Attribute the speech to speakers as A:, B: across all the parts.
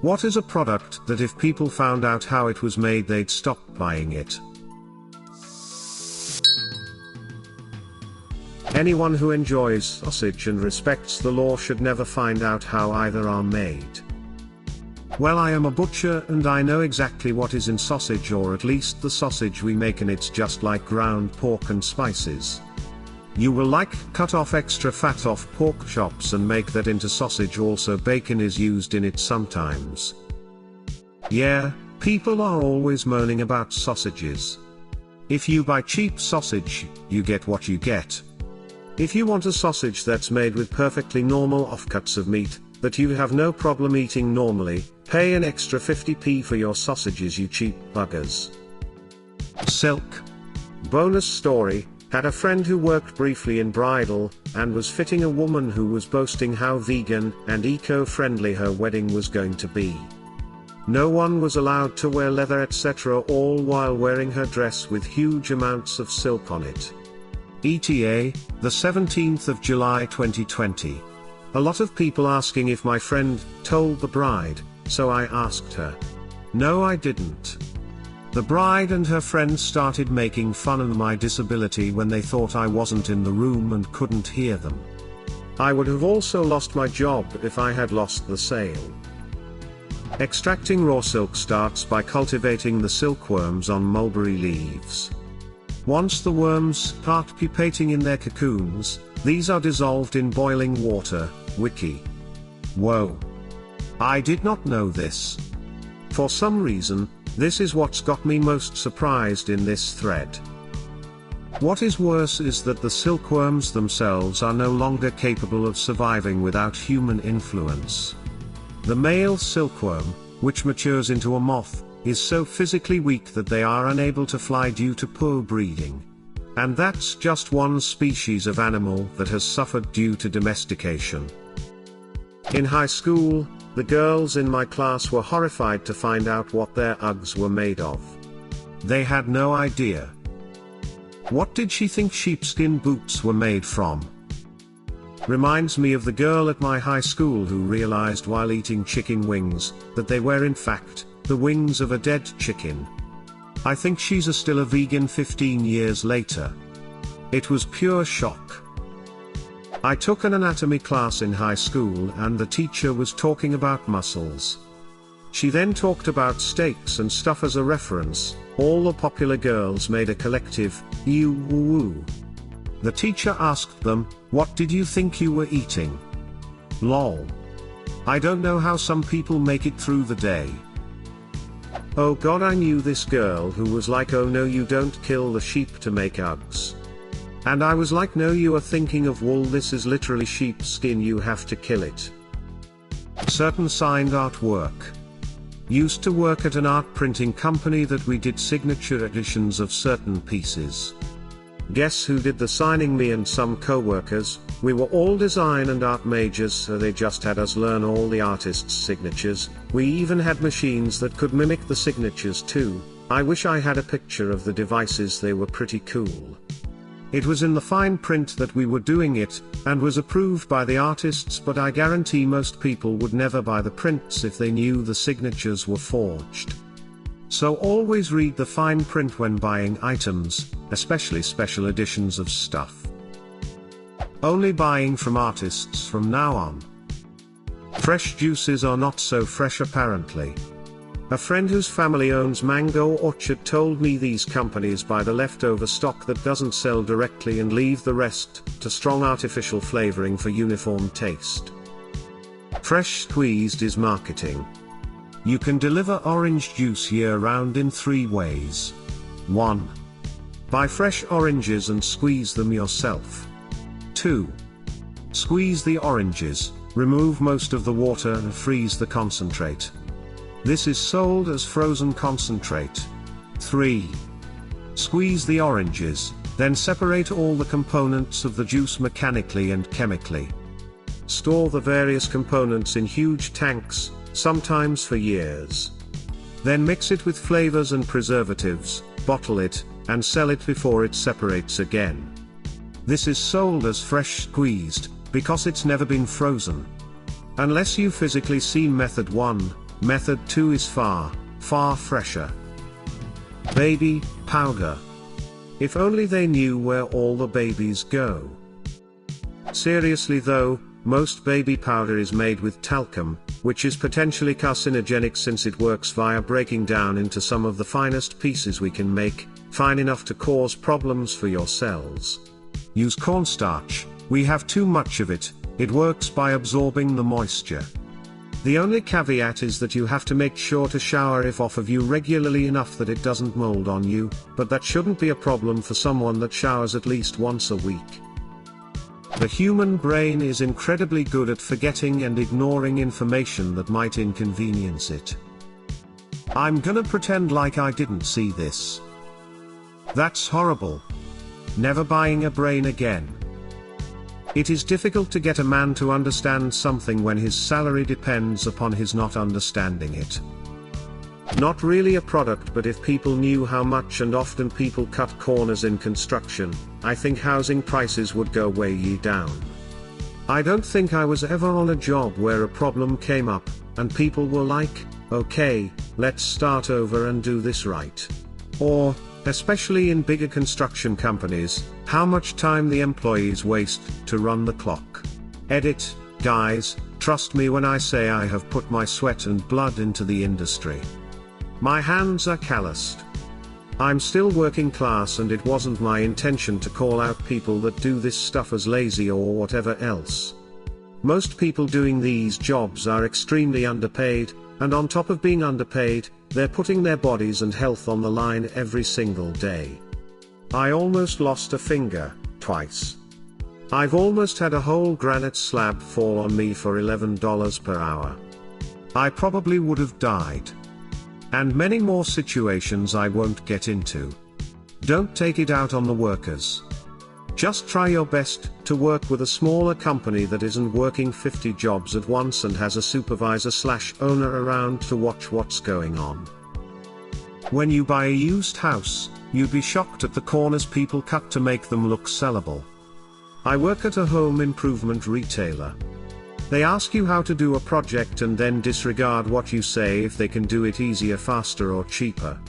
A: What is a product that if people found out how it was made they'd stop buying it? Anyone who enjoys sausage and respects the law should never find out how either are made. Well, I am a butcher and I know exactly what is in sausage, or at least the sausage we make, and it's just like ground pork and spices. You will cut off extra fat off pork chops and make that into sausage. Also bacon is used in it sometimes. Yeah, people are always moaning about sausages. If you buy cheap sausage, you get what you get. If you want a sausage that's made with perfectly normal offcuts of meat, that you have no problem eating normally, pay an extra 50p for your sausages, you cheap buggers. Silk. Bonus story: had a friend who worked briefly in bridal, and was fitting a woman who was boasting how vegan and eco-friendly her wedding was going to be. No one was allowed to wear leather etc., all while wearing her dress with huge amounts of silk on it. ETA, the 17th of July 2020. A lot of people asking if my friend told the bride, so I asked her. No, I didn't. The bride and her friends started making fun of my disability when they thought I wasn't in the room and couldn't hear them. I would have also lost my job if I had lost the sale. Extracting raw silk starts by cultivating the silkworms on mulberry leaves. Once the worms start pupating in their cocoons, these are dissolved in boiling water. Wiki. Whoa. I did not know this. For some reason, this is what's got me most surprised in this thread. What is worse is that the silkworms themselves are no longer capable of surviving without human influence. The male silkworm, which matures into a moth, is so physically weak that they are unable to fly due to poor breeding. And that's just one species of animal that has suffered due to domestication. In high school, the girls in my class were horrified to find out what their Uggs were made of. They had no idea. What did she think sheepskin boots were made from? Reminds me of the girl at my high school who realized while eating chicken wings, that they were in fact, the wings of a dead chicken. I think she's still a vegan 15 years later. It was pure shock. I took an anatomy class in high school and the teacher was talking about muscles. She then talked about steaks and stuff as a reference. All the popular girls made a collective, "Ew woo woo." The teacher asked them, "What did you think you were eating?" Lol. I don't know how some people make it through the day. Oh god, I knew this girl who was like, "Oh no, you don't kill the sheep to make Uggs." And I was like, "No, you are thinking of wool, this is literally sheep skin, you have to kill it." Certain signed artwork. Used to work at an art printing company that we did signature editions of certain pieces. Guess who did the signing? Me and some co-workers. We were all design and art majors, so they just had us learn all the artists' signatures. We even had machines that could mimic the signatures too. I wish I had a picture of the devices, they were pretty cool. It was in the fine print that we were doing it, and was approved by the artists, but I guarantee most people would never buy the prints if they knew the signatures were forged. So always read the fine print when buying items, especially special editions of stuff. Only buying from artists from now on. Fresh juices are not so fresh apparently. A friend whose family owns mango orchard told me these companies buy the leftover stock that doesn't sell directly and leave the rest to strong artificial flavoring for uniform taste. Fresh squeezed is marketing. You can deliver orange juice year-round in 3 ways. 1. Buy fresh oranges and squeeze them yourself. 2. Squeeze the oranges, remove most of the water and freeze the concentrate. This is sold as frozen concentrate. 3. Squeeze the oranges, then separate all the components of the juice mechanically and chemically. Store the various components in huge tanks, sometimes for years. Then mix it with flavors and preservatives, bottle it, and sell it before it separates again. This is sold as fresh squeezed, because it's never been frozen. Unless you physically see method 1, Method 2 is far, far fresher. Baby powder. If only they knew where all the babies go. Seriously though, most baby powder is made with talcum, which is potentially carcinogenic since it works via breaking down into some of the finest pieces we can make, fine enough to cause problems for your cells. Use cornstarch. We have too much of it. It works by absorbing the moisture. The only caveat is that you have to make sure to shower if off of you regularly enough that it doesn't mold on you, but that shouldn't be a problem for someone that showers at least once a week. The human brain is incredibly good at forgetting and ignoring information that might inconvenience it. I'm gonna pretend like I didn't see this. That's horrible. Never buying a brain again. It is difficult to get a man to understand something when his salary depends upon his not understanding it. Not really a product, but if people knew how much and often people cut corners in construction, I think housing prices would go way down. I don't think I was ever on a job where a problem came up, and people were like, okay, let's start over and do this right. Or, especially in bigger construction companies, how much time the employees waste to run the clock. Edit, guys, trust me when I say I have put my sweat and blood into the industry. My hands are calloused. I'm still working class and it wasn't my intention to call out people that do this stuff as lazy or whatever else. Most people doing these jobs are extremely underpaid, and on top of being underpaid, they're putting their bodies and health on the line every single day. I almost lost a finger, twice. I've almost had a whole granite slab fall on me for $11 per hour. I probably would have died. And many more situations I won't get into. Don't take it out on the workers. Just try your best to work with a smaller company that isn't working 50 jobs at once and has a supervisor/owner around to watch what's going on. When you buy a used house, you'd be shocked at the corners people cut to make them look sellable. I work at a home improvement retailer. They ask you how to do a project and then disregard what you say if they can do it easier, faster or cheaper.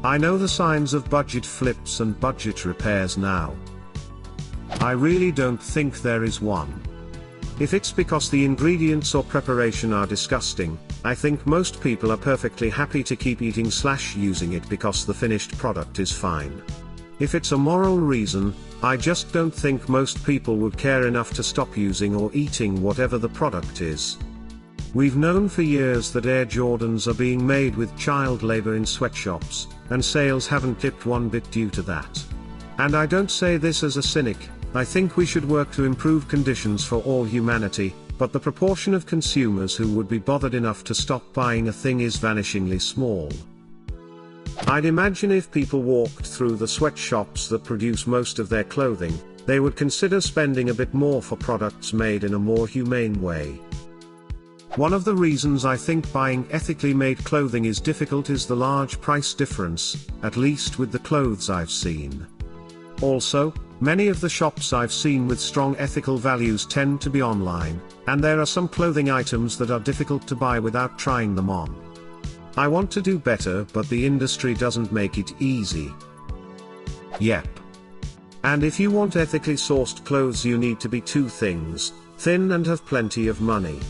A: I know the signs of budget flips and budget repairs now. I really don't think there is one. If it's because the ingredients or preparation are disgusting, I think most people are perfectly happy to keep eating/using it because the finished product is fine. If it's a moral reason, I just don't think most people would care enough to stop using or eating whatever the product is. We've known for years that Air Jordans are being made with child labor in sweatshops, and sales haven't dipped one bit due to that. And I don't say this as a cynic. I think we should work to improve conditions for all humanity, but the proportion of consumers who would be bothered enough to stop buying a thing is vanishingly small. I'd imagine if people walked through the sweatshops that produce most of their clothing, they would consider spending a bit more for products made in a more humane way. One of the reasons I think buying ethically made clothing is difficult is the large price difference, at least with the clothes I've seen. Also, many of the shops I've seen with strong ethical values tend to be online, and there are some clothing items that are difficult to buy without trying them on. I want to do better, but the industry doesn't make it easy. Yep. And if you want ethically sourced clothes, you need to be two things: thin and have plenty of money.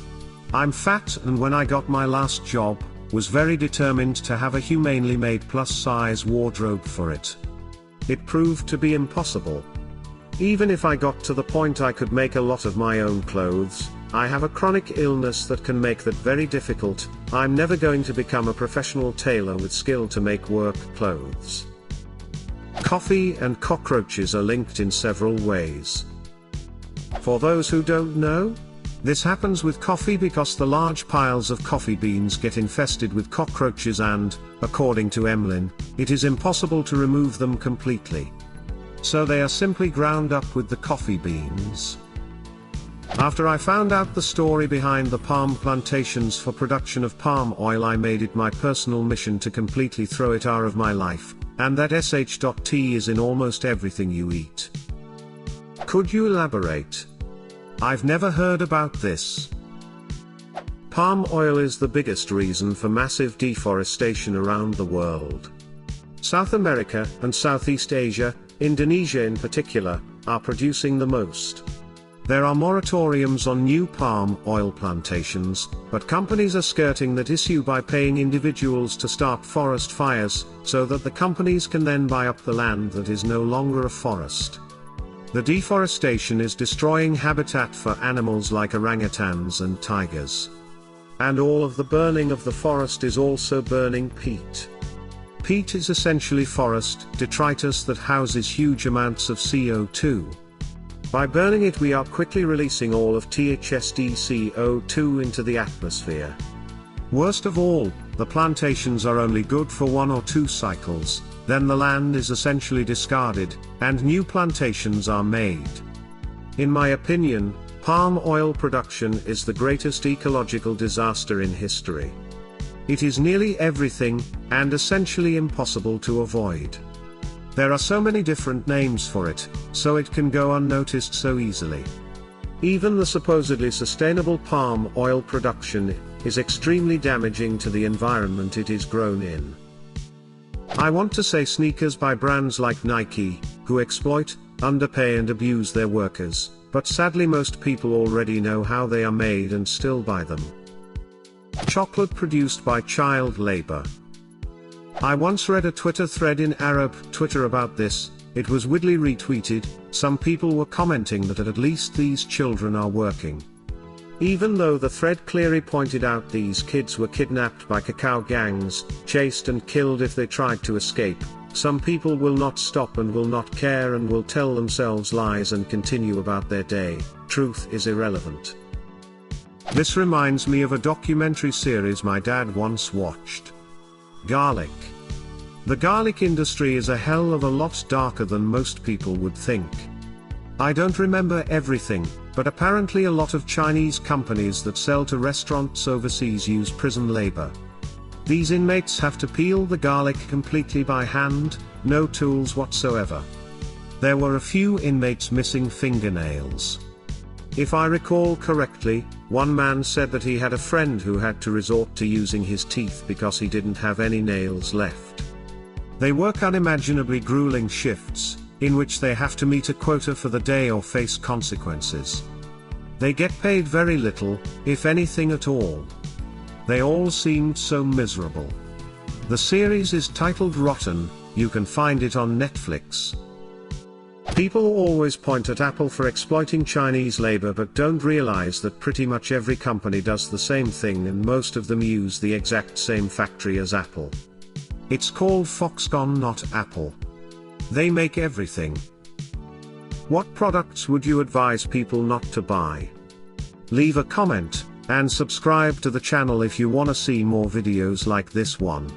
A: I'm fat, and when I got my last job, was very determined to have a humanely made plus-size wardrobe for it. It proved to be impossible. Even if I got to the point I could make a lot of my own clothes, I have a chronic illness that can make that very difficult. I'm never going to become a professional tailor with skill to make work clothes. Coffee and cockroaches are linked in several ways. For those who don't know, this happens with coffee because the large piles of coffee beans get infested with cockroaches and, according to Emlyn, it is impossible to remove them completely. So they are simply ground up with the coffee beans. After I found out the story behind the palm plantations for production of palm oil, I made it my personal mission to completely throw it out of my life, and that sh.t is in almost everything you eat. Could you elaborate? I've never heard about this. Palm oil is the biggest reason for massive deforestation around the world. South America and Southeast Asia, Indonesia in particular, are producing the most. There are moratoriums on new palm oil plantations, but companies are skirting that issue by paying individuals to start forest fires, so that the companies can then buy up the land that is no longer a forest. The deforestation is destroying habitat for animals like orangutans and tigers. And all of the burning of the forest is also burning peat. Peat is essentially forest detritus that houses huge amounts of CO2. By burning it, we are quickly releasing all of CO2 into the atmosphere. Worst of all, the plantations are only good for 1 or 2 cycles, then the land is essentially discarded, and new plantations are made. In my opinion, palm oil production is the greatest ecological disaster in history. It is nearly everything, and essentially impossible to avoid. There are so many different names for it, so it can go unnoticed so easily. Even the supposedly sustainable palm oil production is extremely damaging to the environment it is grown in. I want to say sneakers by brands like Nike, who exploit, underpay and abuse their workers, but sadly most people already know how they are made and still buy them. Chocolate produced by child labor. I once read a Twitter thread in Arab Twitter about this. It was widely retweeted. Some people were commenting that at least these children are working. Even though the thread clearly pointed out these kids were kidnapped by cacao gangs, chased and killed if they tried to escape, some people will not stop and will not care and will tell themselves lies and continue about their day. Truth is irrelevant. This reminds me of a documentary series my dad once watched. Garlic. The garlic industry is a hell of a lot darker than most people would think. I don't remember everything, but apparently a lot of Chinese companies that sell to restaurants overseas use prison labor. These inmates have to peel the garlic completely by hand, no tools whatsoever. There were a few inmates missing fingernails. If I recall correctly, one man said that he had a friend who had to resort to using his teeth because he didn't have any nails left. They work unimaginably grueling shifts, in which they have to meet a quota for the day or face consequences. They get paid very little, if anything at all. They all seemed so miserable. The series is titled Rotten. You can find it on Netflix. People always point at Apple for exploiting Chinese labor but don't realize that pretty much every company does the same thing and most of them use the exact same factory as Apple. It's called Foxconn, not Apple. They make everything. What products would you advise people not to buy? Leave a comment, and subscribe to the channel if you want to see more videos like this one.